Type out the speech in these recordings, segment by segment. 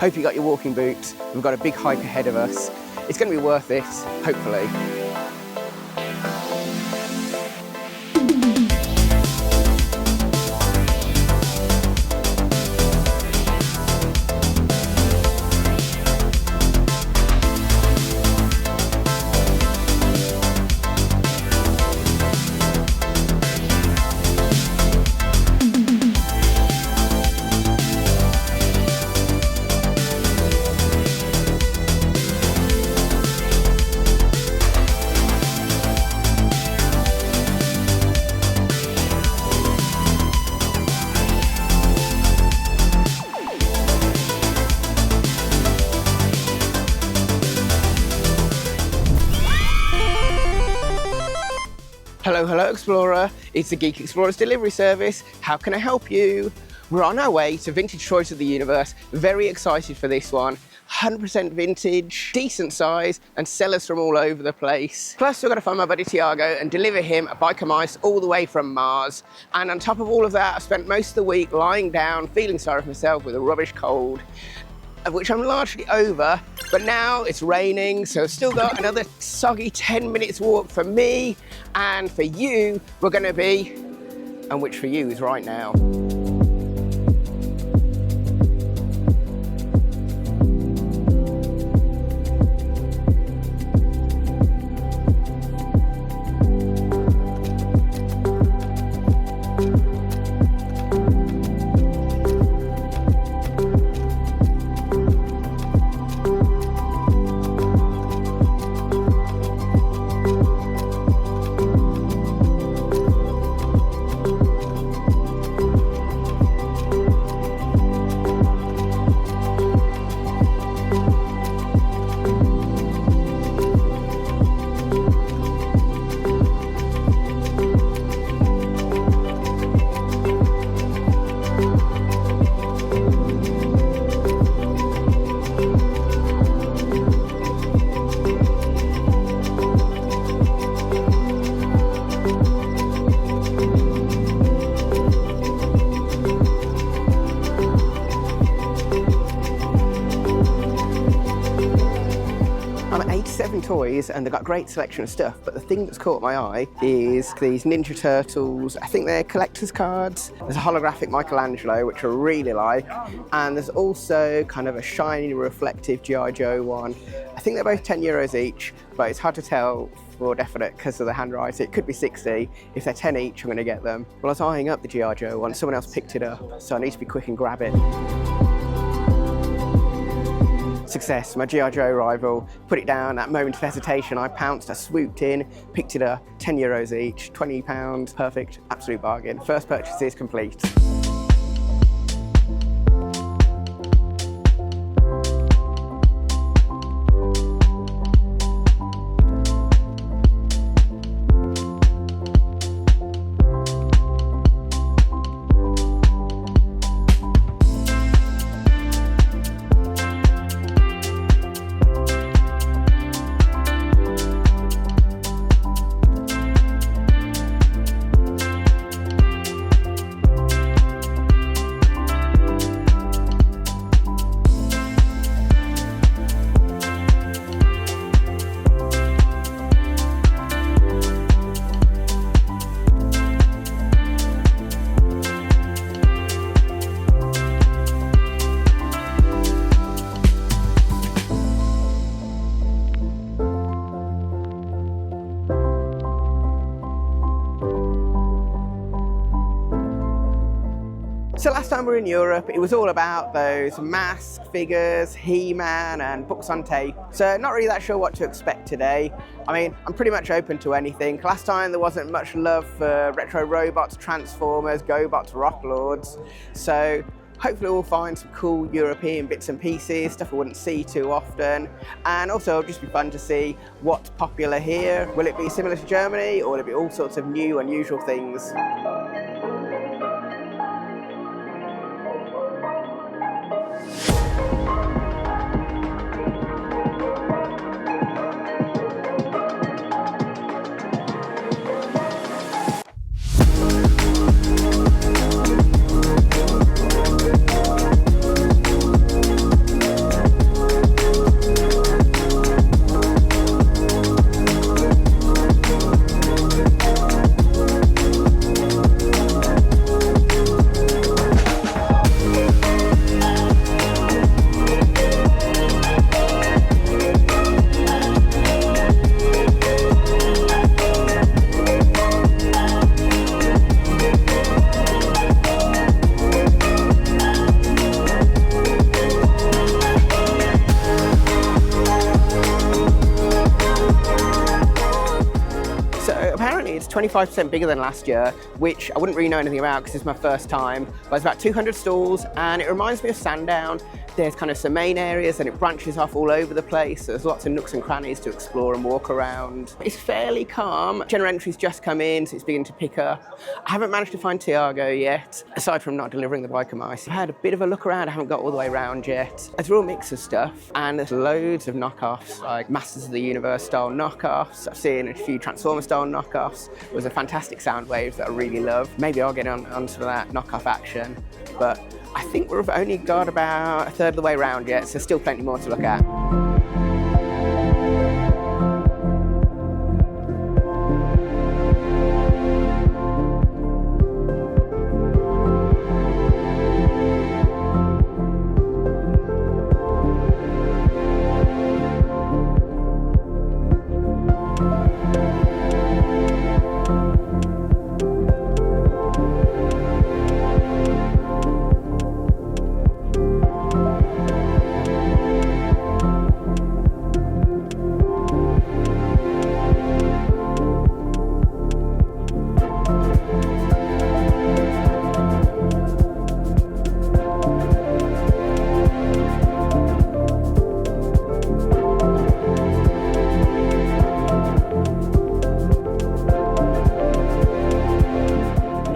Hope you got your walking boots. We've got a big hike ahead of us. It's going to be worth it, hopefully. Hello Explorer, it's the Geek Explorers delivery service. How can I help you? We're on our way to Vintage Toys of the Universe. Very excited for this one. 100% vintage, decent size, and sellers from all over the place. Plus, we've got to find my buddy Tiago and deliver him a bike of mice all the way from Mars. And on top of all of that, I spent most of the week lying down, feeling sorry for myself with a rubbish cold, of which I'm largely over, but now it's raining, so I've still got another soggy 10 minutes walk for me, and for you, we're gonna be, and which for you is right now. Toys, and they've got a great selection of stuff, but the thing that's caught my eye is these Ninja Turtles. I think they're collector's cards. There's a holographic Michelangelo, which I really like, and there's also kind of a shiny reflective G.I. Joe one. I think they're both €10 each, but it's hard to tell for definite because of the handwriting. It could be 60. If they're 10 each, I'm going to get them. Well, I was eyeing up the G.I. Joe one, someone else picked it up, so I need to be quick and grab it. Success, my G.I. Joe rival, put it down. At moment of hesitation, I pounced, I swooped in, picked it up, €10 each, £20, perfect, absolute bargain. First purchase is complete. So last time we were in Europe, it was all about those mask figures, He-Man and books on tape. So not really that sure what to expect today. I mean, I'm pretty much open to anything. Last time there wasn't much love for retro robots, Transformers, GoBots, Rock Lords. So hopefully we'll find some cool European bits and pieces, stuff we wouldn't see too often. And also it'll just be fun to see what's popular here. Will it be similar to Germany, or will it be all sorts of new, unusual things? 25% bigger than last year, which I wouldn't really know anything about because it's my first time. But it's about 200 stalls, and it reminds me of Sandown. There's kind of some main areas and it branches off all over the place. There's lots of nooks and crannies to explore and walk around. It's fairly calm. General entry's just come in, so it's beginning to pick up. I haven't managed to find Tiago yet, aside from not delivering the biker mice. I've had a bit of a look around, I haven't got all the way around yet. It's a real mix of stuff, and there's loads of knockoffs, like Masters of the Universe style knockoffs. I've seen a few Transformer style knockoffs. There was a fantastic Soundwaves that I really love. Maybe I'll get onto that knockoff action, but I think we've only got about a third of the way around yet, so still plenty more to look at.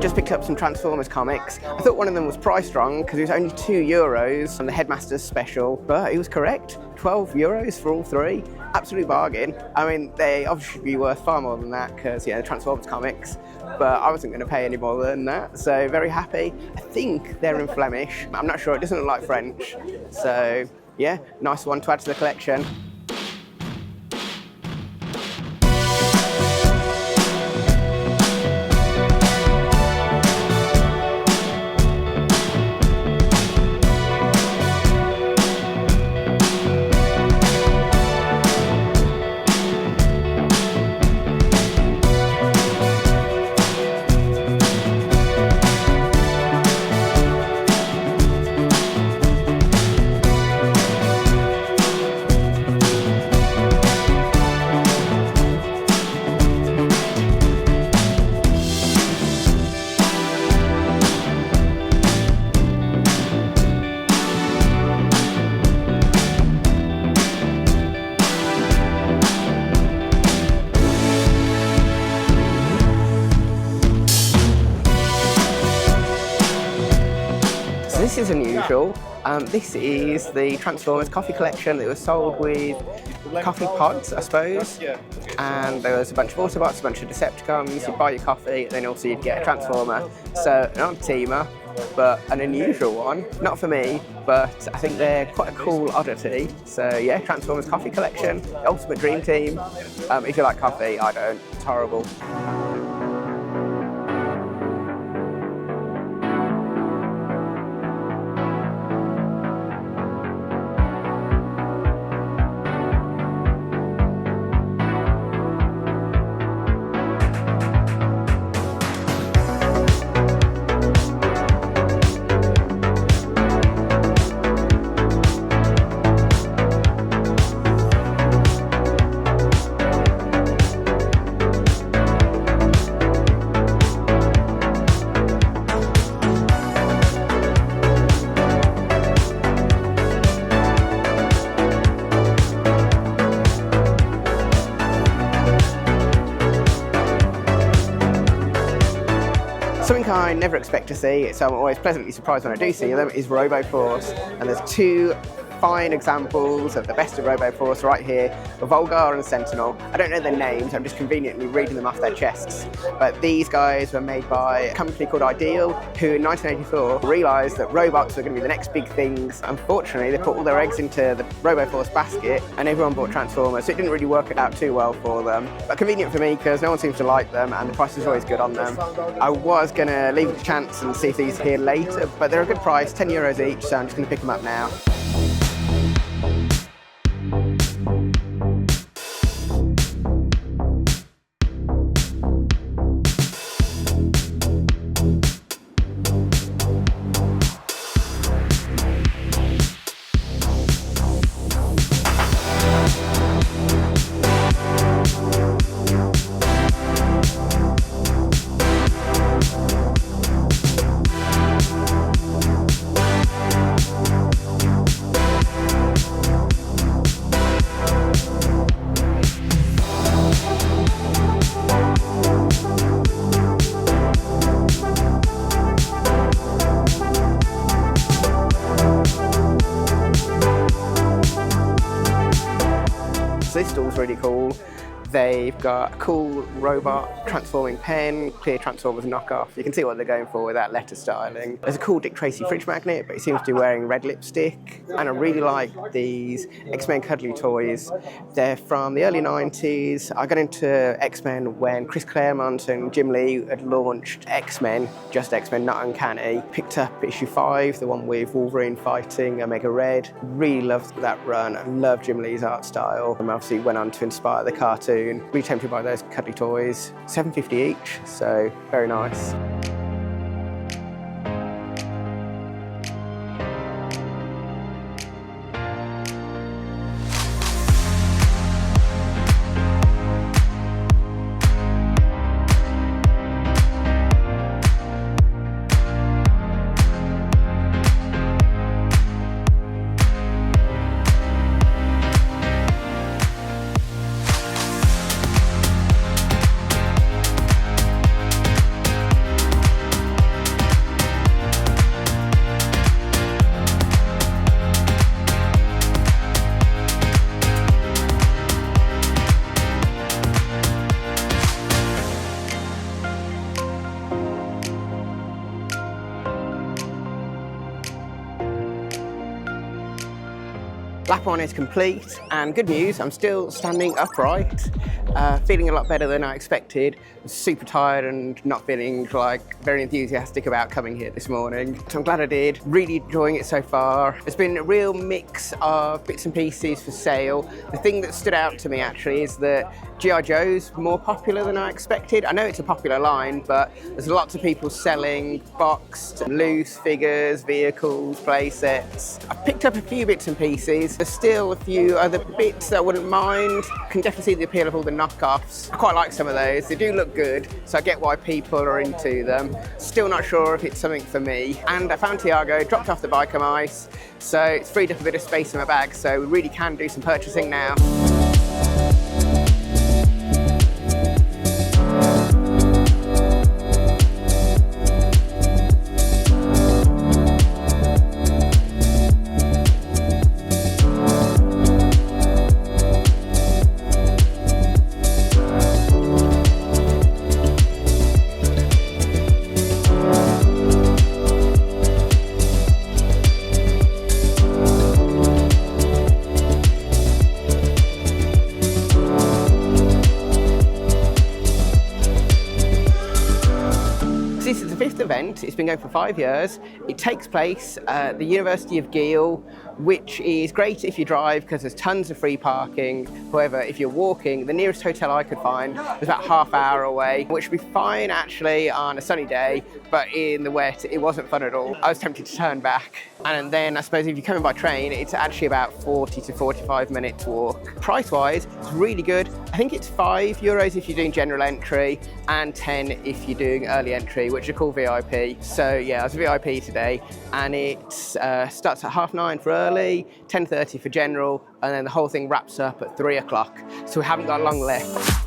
Just picked up some Transformers comics. I thought one of them was priced wrong because it was only €2 on the Headmaster's special, but it was correct. €12 for all three. Absolute bargain. I mean, they obviously should be worth far more than that because, yeah, the Transformers comics, but I wasn't going to pay any more than that, so very happy. I think they're in Flemish. I'm not sure, it doesn't look like French. So, yeah, nice one to add to the collection. This is unusual. This is the Transformers coffee collection that was sold with coffee pods, I suppose. And there was a bunch of Autobots, a bunch of Decepticons. You'd buy your coffee, and then also you'd get a Transformer. So not a teamer, but an unusual one. Not for me, but I think they're quite a cool oddity. So yeah, Transformers coffee collection, ultimate dream team. If you like coffee, I don't. It's horrible. Something I never expect to see, so I'm always pleasantly surprised when I do see them, is RoboForce. And there's two fine examples of the best of RoboForce right here, Volgar and Sentinel. I don't know their names, I'm just conveniently reading them off their chests. But these guys were made by a company called Ideal, who in 1984 realised that robots were going to be the next big things. Unfortunately, they put all their eggs into the RoboForce basket and everyone bought Transformers, so it didn't really work out too well for them. But convenient for me because no one seems to like them and the price is always good on them. I was going to leave it a chance and see if these are here later, but they're a good price, €10 each, so I'm just going to pick them up now. So this stall's really cool. They've got a cool robot transforming pen, clear Transformers knockoff. You can see what they're going for with that letter styling. There's a cool Dick Tracy fridge magnet, but he seems to be wearing red lipstick. And I really like these X-Men cuddly toys. They're from the early 90s. I got into X-Men when Chris Claremont and Jim Lee had launched X-Men, just X-Men, not Uncanny. Picked up issue 5, the one with Wolverine fighting Omega Red. Really loved that run. I love Jim Lee's art style. And obviously went on to inspire the cartoon. Really tempted by those cuddly toys. $7.50 each, so very nice. Lap on is complete, and good news, I'm still standing upright, feeling a lot better than I expected. I'm super tired and not feeling very enthusiastic about coming here this morning. So I'm glad I did, really enjoying it so far. There's been a real mix of bits and pieces for sale. The thing that stood out to me actually is that G.I. Joe's more popular than I expected. I know it's a popular line, but there's lots of people selling boxed, loose figures, vehicles, play sets. I've picked up a few bits and pieces. There's still a few other bits that I wouldn't mind. Can definitely see the appeal of all the knockoffs. I quite like some of those. They do look good, so I get why people are into them. Still not sure if it's something for me. And I found Tiago, dropped off the bike on ice, so it's freed up a bit of space in my bag, so we really can do some purchasing now. This is the 5th event. It's been going for 5 years. It takes place at the University of Geel, which is great if you drive because there's tons of free parking. However, if you're walking, the nearest hotel I could find was about half hour away, which would be fine actually on a sunny day, but in the wet, it wasn't fun at all. I was tempted to turn back. And then I suppose if you're coming by train, it's actually about 40 to 45 minutes walk. Price-wise, it's really good. I think it's €5 if you're doing general entry and 10 if you're doing early entry, which are called VIP. So yeah, I was a VIP today, and it starts at 9:30 for early, 10:30 for general, and then the whole thing wraps up at 3 o'clock. So we haven't got long left.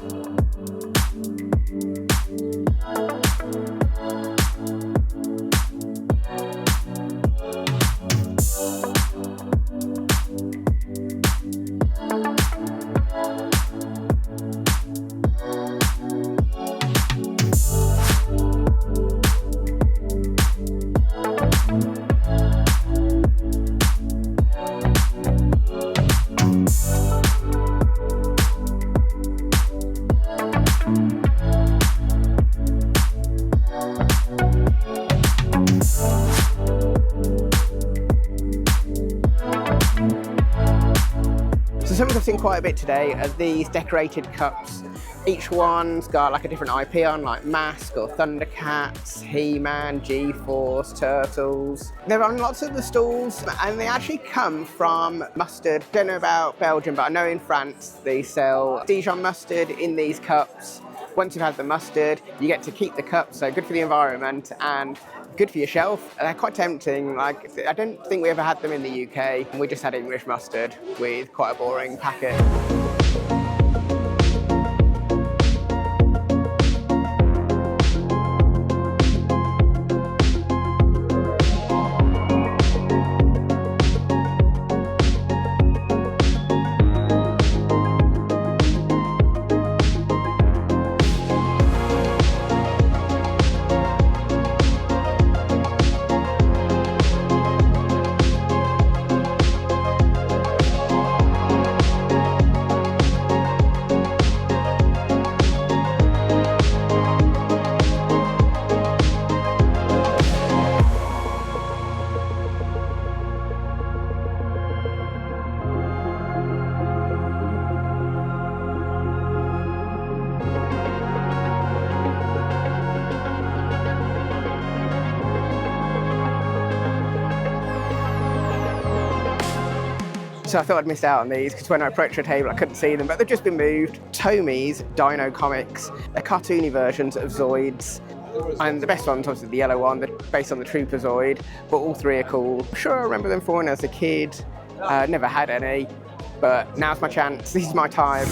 So something I've seen quite a bit today are these decorated cups. Each one's got like a different IP on, like Mask or Thundercats, He-Man, G-Force, Turtles. They're on lots of the stalls, and they actually come from mustard. Don't know about Belgium, but I know in France they sell Dijon mustard in these cups. Once you've had the mustard, you get to keep the cup, so good for the environment and good for your shelf. They're quite tempting. Like, I don't think we ever had them in the UK. We just had English mustard with quite a boring packet. So I thought I'd missed out on these because when I approached the table I couldn't see them, but they've just been moved. Tommy's Dino Comics. They're cartoony versions of Zoids. And the best one's obviously the yellow one, based on the Trooper Zoid, but all three are cool. I'm sure I remember them from when I was a kid. Never had any, but now's my chance. This is my time.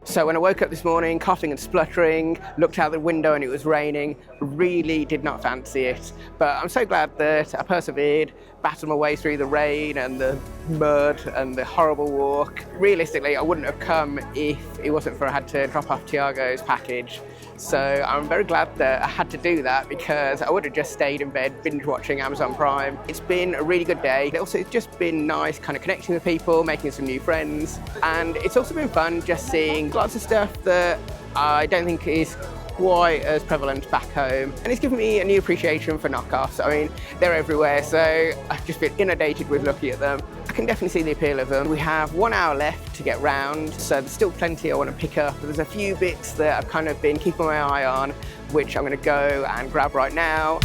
So when I woke up this morning, coughing and spluttering, looked out the window and it was raining, really did not fancy it. But I'm so glad that I persevered, battled my way through the rain and the mud and the horrible walk. Realistically, I wouldn't have come if it wasn't for I had to drop off Tiago's package. So I'm very glad that I had to do that because I would have just stayed in bed binge watching Amazon Prime. It's been a really good day. Also, it's just been nice kind of connecting with people, making some new friends. And it's also been fun just seeing lots of stuff that I don't think is quite as prevalent back home. And it's given me a new appreciation for knockoffs. I mean, they're everywhere, so I've just been inundated with looking at them. I can definitely see the appeal of them. We have 1 hour left to get round, so there's still plenty I want to pick up. There's a few bits that I've kind of been keeping my eye on, which I'm going to go and grab right now.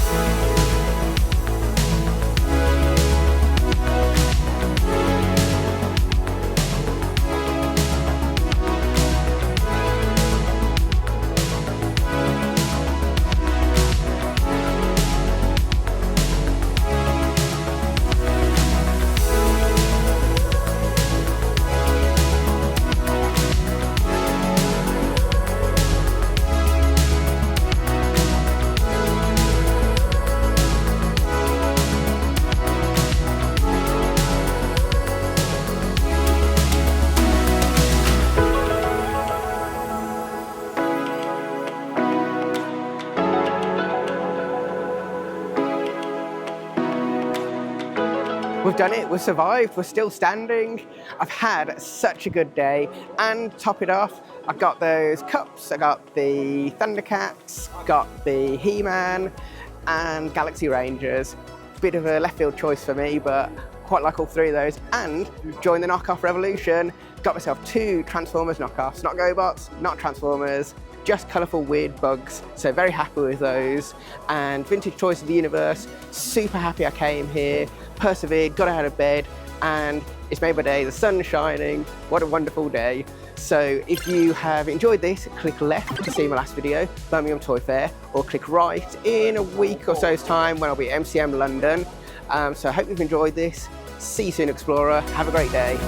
We've done it, we've survived, we're still standing. I've had such a good day, and top it off, I got those cups, I got the Thundercats, got the He-Man and Galaxy Rangers. Bit of a left field choice for me, but quite like all three of those. And joined the knockoff revolution, got myself 2 Transformers knockoffs, not GoBots, not Transformers, just colourful weird bugs, so very happy with those. And vintage choice of the universe, super happy I came here, persevered, got out of bed, and it's made my day, the sun's shining, what a wonderful day. So if you have enjoyed this, click left to see my last video, Birmingham Toy Fair, or click right in a week or so's time when I'll be at MCM London. So I hope you've enjoyed this. See you soon, Explorer. Have a great day.